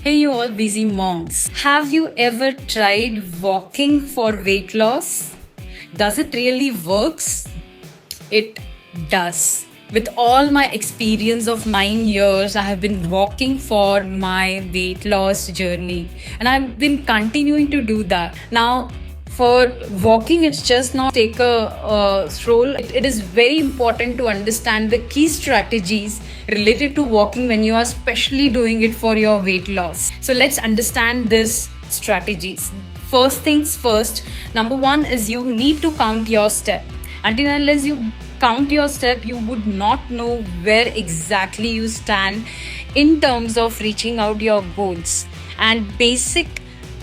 Hey, you all busy moms. Have you ever tried walking for weight loss? Does it really works? It does. With all my experience of 9 years, I have been walking for my weight loss journey, and I've been continuing to do that. Now, for walking, it's just not take a stroll. It is very important to understand the key strategies related to walking when you are especially doing it for your weight loss. So let's understand these strategies. First things first, number one is you need to count your step. Until unless you count your step, you would not know where exactly you stand in terms of reaching out your goals. And basic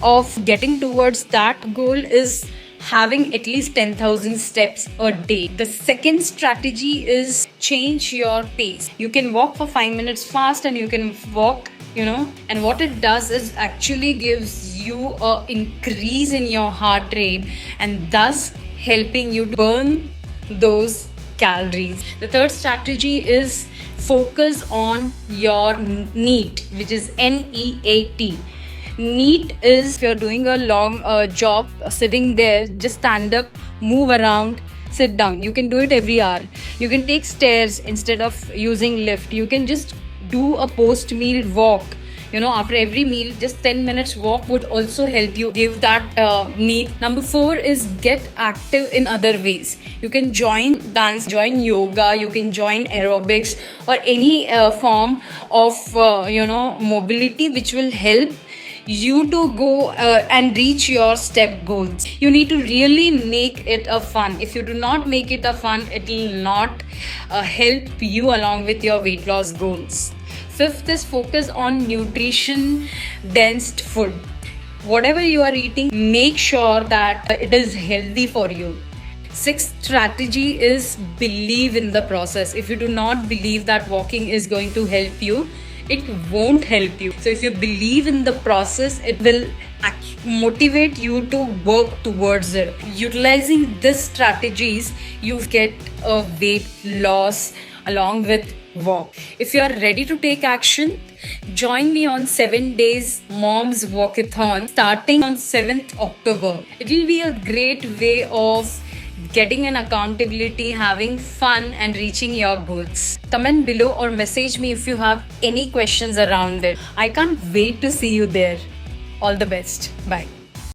of getting towards that goal is having at least 10,000 steps a day. The second strategy is change your pace. You can walk for 5 minutes fast and you can walk, and what it does is actually gives you a increase in your heart rate and thus helping you to burn those calories. The third strategy is focus on your NEAT, which is NEAT. NEAT is if you're doing a long job, sitting there, just stand up, move around, sit down. You can do it every hour. You can take stairs instead of using lift. You can just do a post-meal walk. After every meal, just 10 minutes walk would also help you give that need. Number 4 is get active in other ways. You can join dance, join yoga, you can join aerobics or any form of mobility which will help you to go and reach your step goals. You need to really make it a fun. If you do not make it a fun, it will not help you along with your weight loss goals. Fifth is focus on nutrition dense food. Whatever you are eating, make sure that it is healthy for you. Sixth strategy is believe in the process. If you do not believe that walking is going to help you, it won't help you. So if you believe in the process, it will motivate you to work towards it. Utilizing these strategies, you get a weight loss along with walk. If you are ready to take action, join me on 7 days Moms Walkathon starting on 7th October. It will be a great way of getting an accountability, having fun and reaching your goals. Comment below or message me if you have any questions around it. I can't wait to see you there. All the best. Bye.